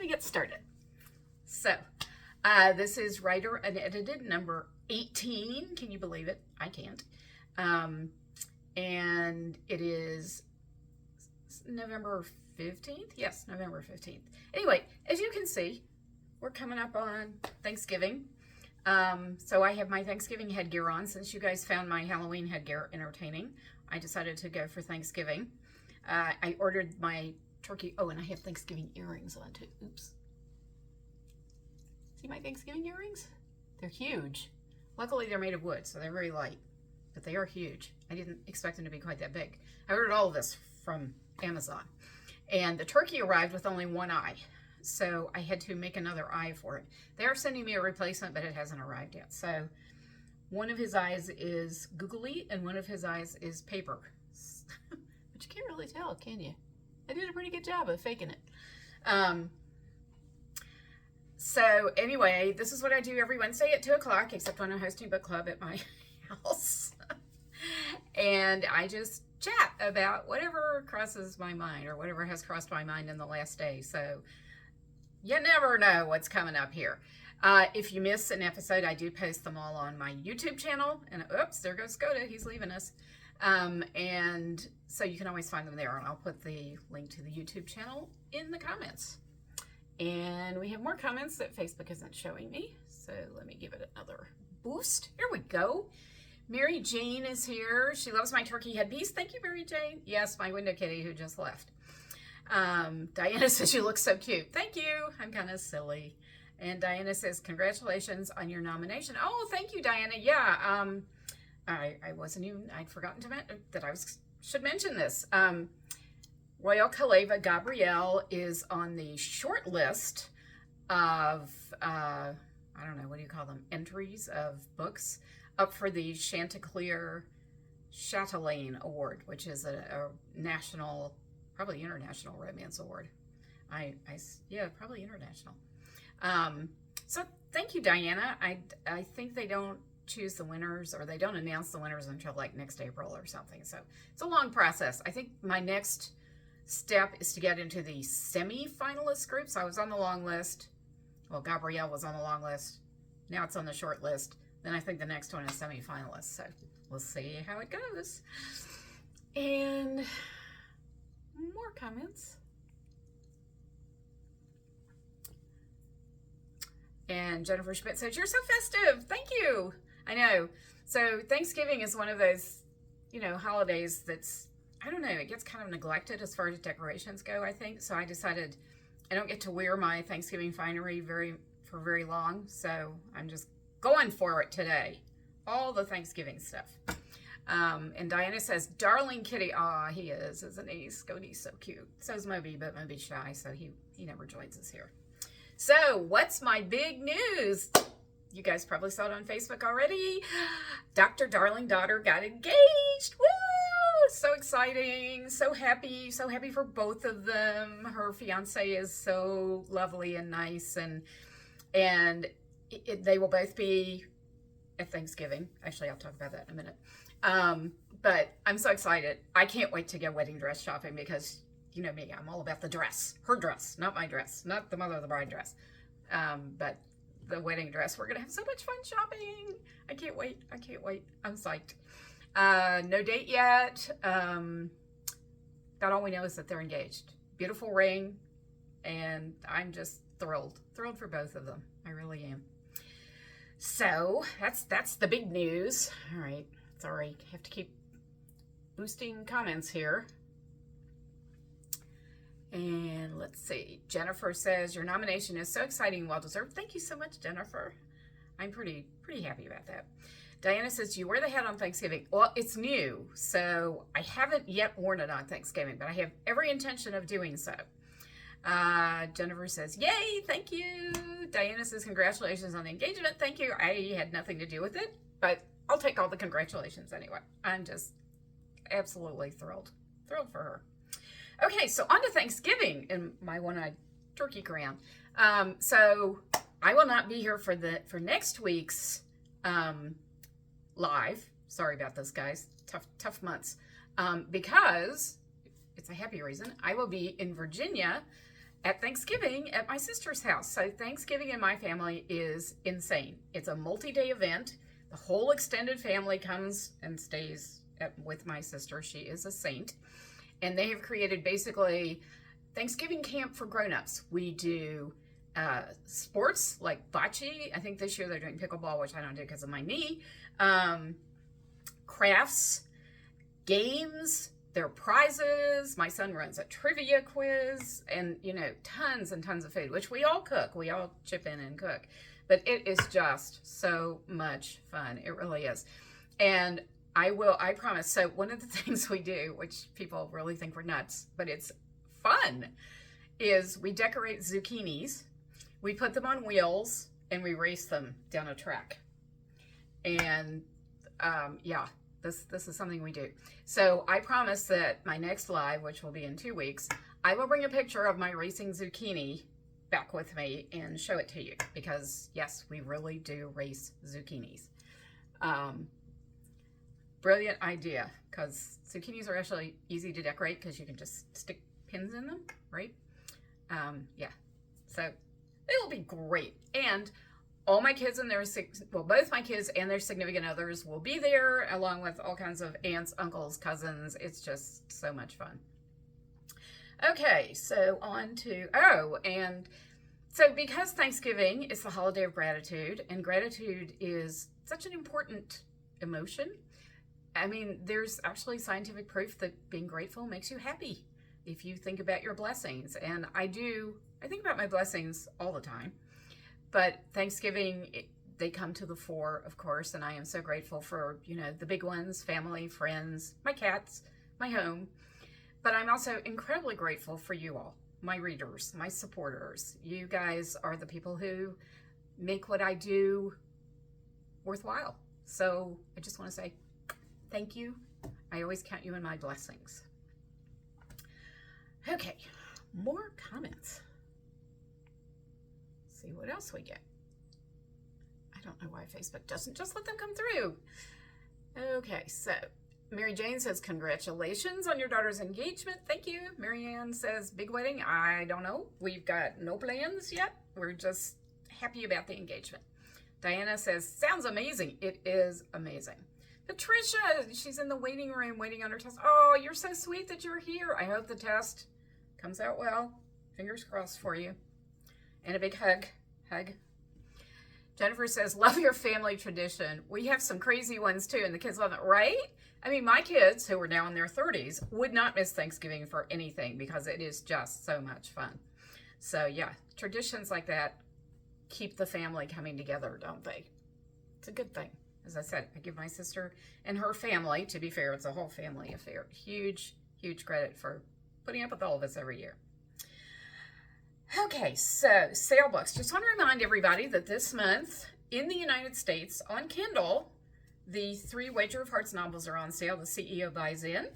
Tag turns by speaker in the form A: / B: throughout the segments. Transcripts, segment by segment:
A: get started. So, this is Writer Unedited number 18. Can you believe it? I can't. And it is November 15th? Yes, November 15th. Anyway, as you can see, we're coming up on Thanksgiving. So I have my Thanksgiving headgear on. Since you guys found my Halloween headgear entertaining, I decided to go for Thanksgiving. I ordered my turkey. Oh, and I have Thanksgiving earrings on too. Oops. See my Thanksgiving earrings? They're huge. Luckily, they're made of wood, so they're very light, but they are huge. I didn't expect them to be quite that big. I ordered all of this from Amazon, and the turkey arrived with only one eye, so I had to make another eye for it. They are sending me a replacement, but it hasn't arrived yet. So one of his eyes is googly, and one of his eyes is paper. But you can't really tell, can you? I did a pretty good job of faking it. So anyway, this is what I do every Wednesday at 2 o'clock, except when I'm hosting book club at my house. And I just chat about whatever crosses my mind or whatever has crossed my mind in the last day. So you never know what's coming up here. If you miss an episode, I do post them all on my YouTube channel. And oops, there goes Skoda. He's leaving us. And so you can always find them there. And I'll put the link to the YouTube channel in the comments. And we have more comments that Facebook isn't showing me. So let me give it another boost. Here we go. Mary Jane is here. She loves my turkey headpiece. Thank you, Mary Jane. Yes, my window kitty who just left. Diana says you look so cute. Thank you. I'm kind of silly. And Diana says, congratulations on your nomination. Oh, thank you, Diana. Yeah, I wasn't even, I'd forgotten to mention that should mention this. Royal Kaleva Gabrielle is on the short list of, I don't know, what do you call them? Entries of books up for the Chanticleer Chatelaine Award, which is a national, probably international romance award. Yeah, probably international. So thank you, Diana. I think they don't choose the winners, or they don't announce the winners until like next April or something. So it's a long process. I think my next step is to get into the semi-finalist groups. I was on the long list. Well, Gabrielle was on the long list. Now it's on the short list. Then I think the next one is semi-finalist. So we'll see how it goes. And more comments. And Jennifer Schmidt says, you're so festive. Thank you. I know. So Thanksgiving is one of those, holidays that's, I don't know, it gets kind of neglected as far as decorations go, I think. So I decided I don't get to wear my Thanksgiving finery for very long. So I'm just going for it today. All the Thanksgiving stuff. And Diana says, darling kitty. Aw, he is, isn't he? Scody's so cute. So's Moby, but Moby's shy, so he never joins us here. So what's my big news? You guys probably saw it on Facebook already. Dr. Darling Daughter got engaged. Woo! So exciting. So happy for both of them. Her fiance is so lovely and nice, and they will both be at Thanksgiving. Actually, I'll talk about that in a minute. But I'm so excited. I can't wait to go wedding dress shopping because you know me, I'm all about the dress. Her dress, not my dress, not the mother of the bride dress. But the wedding dress. We're going to have so much fun shopping. I can't wait. I'm psyched. No date yet. About all we know is that they're engaged. Beautiful ring. And I'm just thrilled for both of them. I really am. So that's the big news. All right. Sorry. I have to keep boosting comments here. And let's see. Jennifer says, your nomination is so exciting and well-deserved. Thank you so much, Jennifer. I'm pretty happy about that. Diana says, do you wear the hat on Thanksgiving? Well, it's new, so I haven't yet worn it on Thanksgiving, but I have every intention of doing so. Jennifer says, yay, thank you. Diana says, congratulations on the engagement. Thank you. I had nothing to do with it, but I'll take all the congratulations anyway. I'm just absolutely thrilled for her. Okay, so on to Thanksgiving in my one-eyed turkey crown. So I will not be here for next week's live. Sorry about this, guys. Tough months. Because it's a happy reason. I will be in Virginia at Thanksgiving at my sister's house. So Thanksgiving in my family is insane. It's a multi-day event. The whole extended family comes and stays with my sister. She is a saint. And they have created basically Thanksgiving camp for grown-ups. We do sports like bocce. I think this year they're doing pickleball, which I don't do because of my knee. Crafts, games, there are prizes. My son runs a trivia quiz, and tons and tons of food, which we all cook. We all chip in and cook. But it is just so much fun. It really is. And I promise. So one of the things we do, which people really think we're nuts, but it's fun, is we decorate zucchinis. We put them on wheels and we race them down a track. And this is something we do. So I promise that my next live, which will be in 2 weeks, I will bring a picture of my racing zucchini back with me and show it to you, because yes, we really do race zucchinis. Brilliant idea, because zucchinis are actually easy to decorate because you can just stick pins in them, right? So it'll be great. And all my kids and both my kids and their significant others will be there, along with all kinds of aunts, uncles, cousins. It's just so much fun. Okay, so on to, and so because Thanksgiving is the holiday of gratitude, and gratitude is such an important emotion. I mean, there's actually scientific proof that being grateful makes you happy if you think about your blessings. And I think about my blessings all the time. But Thanksgiving, they come to the fore, of course, and I am so grateful for, the big ones, family, friends, my cats, my home. But I'm also incredibly grateful for you all, my readers, my supporters. You guys are the people who make what I do worthwhile. So I just want to say thank you. I always count you in my blessings. Okay, more comments. See what else we get. I don't know why Facebook doesn't just let them come through. Okay, so Mary Jane says, congratulations on your daughter's engagement. Thank you. Mary Ann says, big wedding. I don't know. We've got no plans yet. We're just happy about the engagement. Diana says, sounds amazing. It is amazing. Patricia, she's in the waiting room waiting on her test. Oh, you're so sweet that you're here. I hope the test comes out well. Fingers crossed for you. And a big hug. Jennifer says, love your family tradition. We have some crazy ones too, and the kids love it, right? I mean, my kids, who are now in their 30s, would not miss Thanksgiving for anything because it is just so much fun. So yeah, traditions like that keep the family coming together, don't they? It's a good thing. As I said, I give my sister and her family, to be fair, it's a whole family affair, huge credit for putting up with all of us every year. Okay, so sale books. Just want to remind everybody that this month in the United States on Kindle, the 3 Wager of Hearts novels are on sale. The CEO buys in.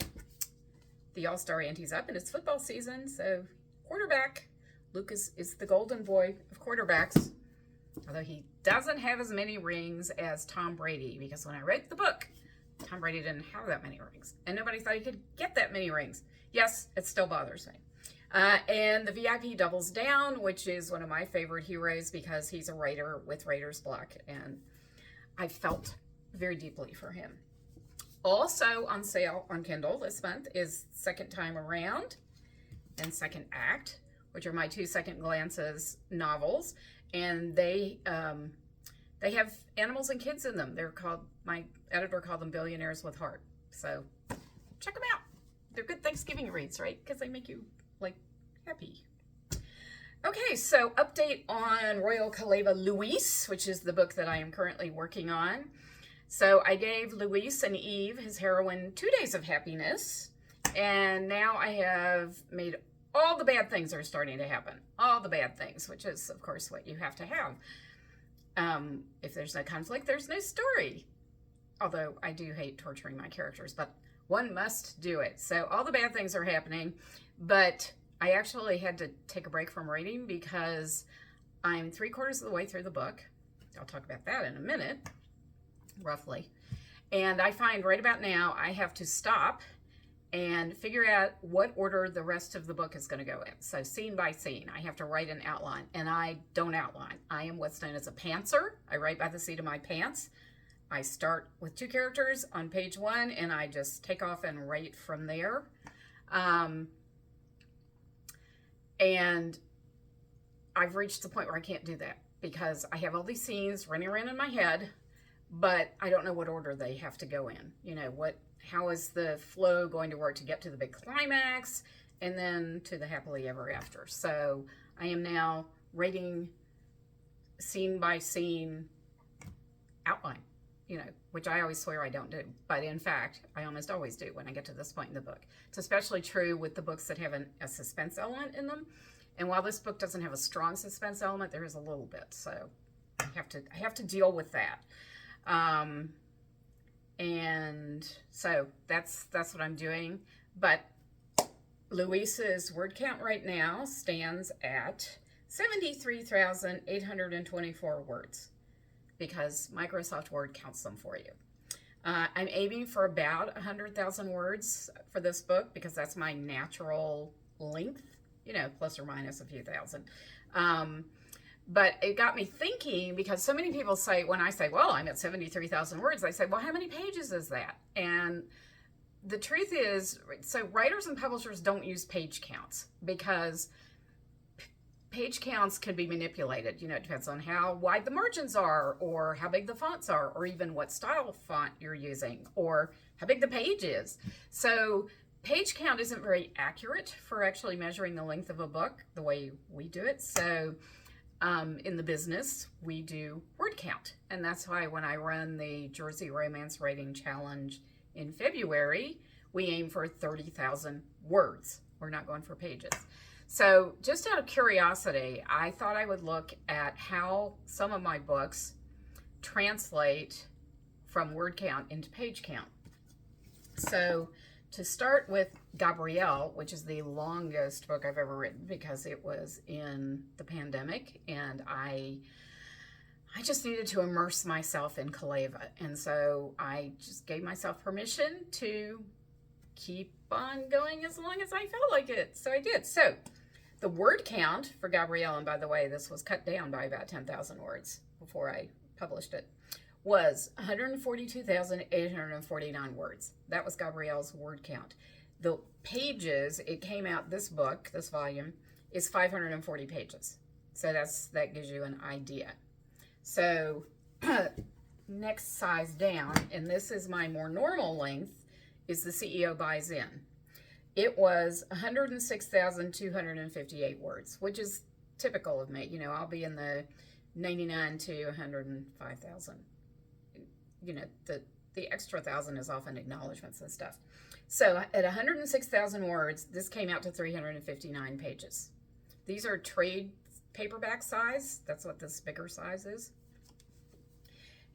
A: The All-Star Ante's up, and it's football season, so quarterback. Lucas is the golden boy of quarterbacks, although he doesn't have as many rings as Tom Brady, because when I read the book, Tom Brady didn't have that many rings, and nobody thought he could get that many rings. Yes, it still bothers me. And the VIP doubles down, which is one of my favorite heroes because he's a writer with writer's block, and I felt very deeply for him. Also on sale on Kindle this month is Second Time Around and Second Act, which are my 2 Second Glances novels, and they have animals and kids in them. They're called, my editor called them Billionaires with Heart. So check them out. They're good Thanksgiving reads, right? Because they make you happy. Okay, so update on Royal Kaleva Luis, which is the book that I am currently working on. So I gave Luis and Eve, his heroine, 2 days of happiness, and now I have made all the bad things are starting to happen. All the bad things, which is, of course, what you have to have. If there's no conflict, there's no story. Although I do hate torturing my characters, but one must do it. So all the bad things are happening, but I actually had to take a break from reading because I'm 3/4 of the way through the book. I'll talk about that in a minute, roughly. And I find right about now I have to stop and figure out what order the rest of the book is going to go in. So scene by scene, I have to write an outline, and I don't outline. I am what's known as a pantser. I write by the seat of my pants. I start with 2 characters on page 1, and I just take off and write from there. And I've reached the point where I can't do that because I have all these scenes running around in my head, but I don't know what order they have to go in. You know, how is the flow going to work to get to the big climax and then to the happily ever after. So I am now writing scene by scene outline, you know, which I always swear I don't do. But in fact, I almost always do when I get to this point in the book. It's especially true with the books that have a suspense element in them. And while this book doesn't have a strong suspense element, there is a little bit. So I have to deal with that. And so that's what I'm doing. But Louisa's word count right now stands at 73,824 words because Microsoft Word counts them for you. I'm aiming for about 100,000 words for this book because that's my natural length, you know, plus or minus a few thousand. But it got me thinking because so many people say, when I say, well, I'm at 73,000 words, they say, well, how many pages is that? And the truth is, so writers and publishers don't use page counts because page counts can be manipulated. You know, it depends on how wide the margins are or how big the fonts are or even what style font you're using or how big the page is. So page count isn't very accurate for actually measuring the length of a book the way we do it. So in the business, we do word count. And that's why when I run the Jersey Romance Writing Challenge in February, we aim for 30,000 words. We're not going for pages. So just out of curiosity, I thought I would look at how some of my books translate from word count into page count. So to start with Gabrielle, which is the longest book I've ever written because it was in the pandemic and I just needed to immerse myself in Kaleva. And so I just gave myself permission to keep on going as long as I felt like it. So I did. So the word count for Gabrielle, and by the way, this was cut down by about 10,000 words before I published it, was 142,849 words. That was Gabrielle's word count. The pages, it came out, this book, this volume, is 540 pages. So that gives you an idea. So next size down, and this is my more normal length, is The CEO Buys In. It was 106,258 words, which is typical of me. You know, I'll be in the 99 to 105,000. You know, the extra 1,000 is often acknowledgments and stuff. So at 106,000 words, this came out to 359 pages. These are trade paperback size. That's what this bigger size is.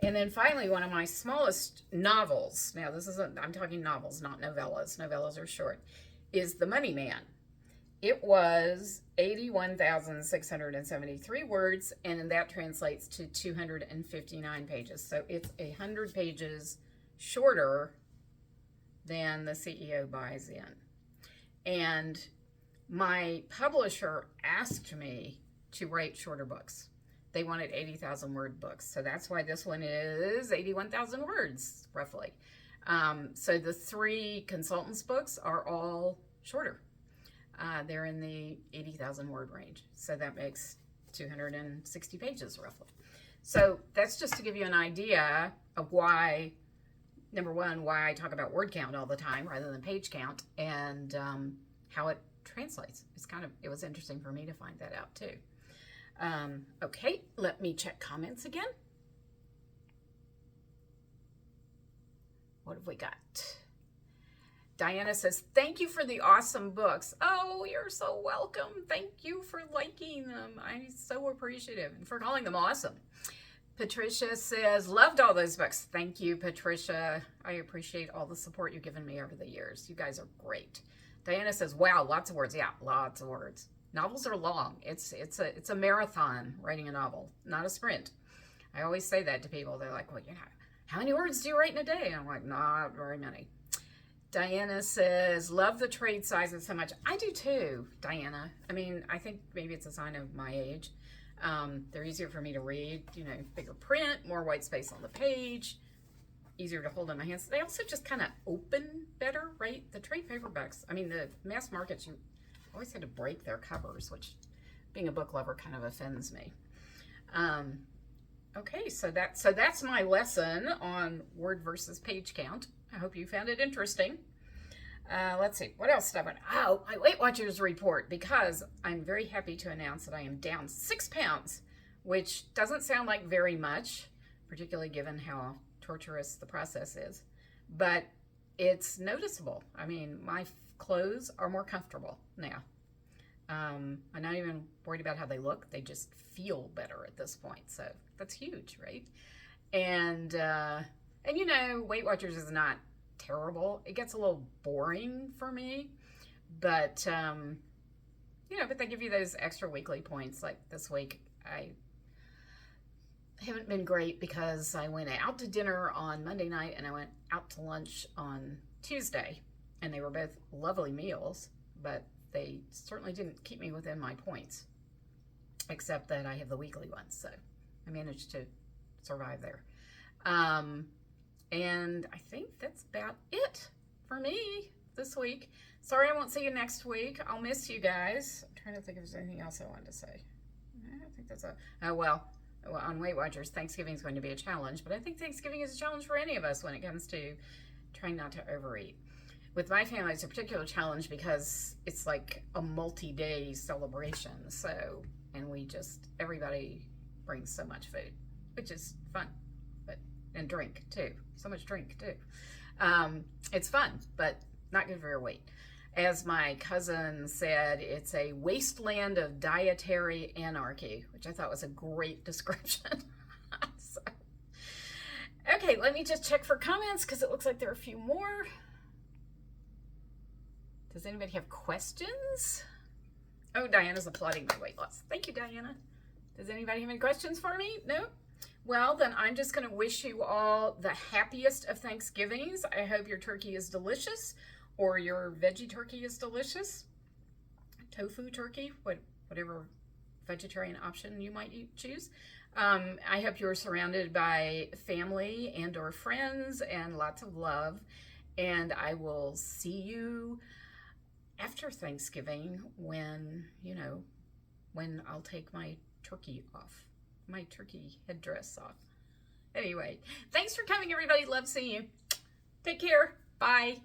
A: And then finally, one of my smallest novels, now this isn't, I'm talking novels, not novellas. Novellas are short, is The Money Man. It was 81,673 words, and that translates to 259 pages. So it's 100 pages shorter than The CEO Buys In. And my publisher asked me to write shorter books. They wanted 80,000 word books. So that's why this one is 81,000 words, roughly. So the 3 consultants' books are all shorter. They're in the 80,000 word range. So that makes 260 pages roughly. So that's just to give you an idea of why, number one, why I talk about word count all the time rather than page count, and how it translates. It was interesting for me to find that out too. Okay, let me check comments again. What have we got? Diana says, thank you for the awesome books. Oh, you're so welcome. Thank you for liking them. I'm so appreciative and for calling them awesome. Patricia says, loved all those books. Thank you, Patricia. I appreciate all the support you've given me over the years. You guys are great. Diana says, wow, lots of words. Yeah, lots of words. Novels are long. It's a marathon writing a novel, not a sprint. I always say that to people. They're like, well, you know, how many words do you write in a day? I'm like, not very many. Diana says, love the trade sizes so much. I do too, Diana. I mean, I think maybe it's a sign of my age. They're easier for me to read, you know, bigger print, more white space on the page, easier to hold in my hands. They also just kind of open better, right? The trade paperbacks, I mean, the mass markets, you always had to break their covers, which being a book lover kind of offends me. Okay, so that's my lesson on word versus page count. I hope you found it interesting. Let's see, what else did I want? Oh, my Weight Watchers report, because I'm very happy to announce that I am down 6 pounds, which doesn't sound like very much, particularly given how torturous the process is, but it's noticeable. I mean, my clothes are more comfortable now. I'm not even worried about how they look. They just feel better at this point. So that's huge, right? And you know, Weight Watchers is not terrible. It gets a little boring for me, but you know, but they give you those extra weekly points. Like this week, I haven't been great because I went out to dinner on Monday night and I went out to lunch on Tuesday, and they were both lovely meals, but they certainly didn't keep me within my points, except that I have the weekly ones, so I managed to survive there. And I think that's about it for me this week. Sorry I won't see you next week. I'll miss you guys. I'm trying to think if there's anything else I wanted to say. I think that's well, on Weight Watchers, Thanksgiving is going to be a challenge, but I think Thanksgiving is a challenge for any of us when it comes to trying not to overeat. With my family, it's a particular challenge because it's like a multi-day celebration. So, and everybody brings so much food, which is fun, and drink too. So much drink too. It's fun, but not good for your weight. As my cousin said, it's a wasteland of dietary anarchy, which I thought was a great description. So, okay, let me just check for comments because it looks like there are a few more. Does anybody have questions? Oh, Diana's applauding my weight loss. Thank you, Diana. Does anybody have any questions for me? No? Well, then I'm just going to wish you all the happiest of Thanksgivings. I hope your turkey is delicious, or your veggie turkey is delicious. Tofu turkey, whatever vegetarian option you might choose. I hope you're surrounded by family and or friends and lots of love. And I will see you after Thanksgiving when I'll take my turkey off, my turkey headdress off. Anyway, thanks for coming, everybody. Love seeing you. Take care. Bye.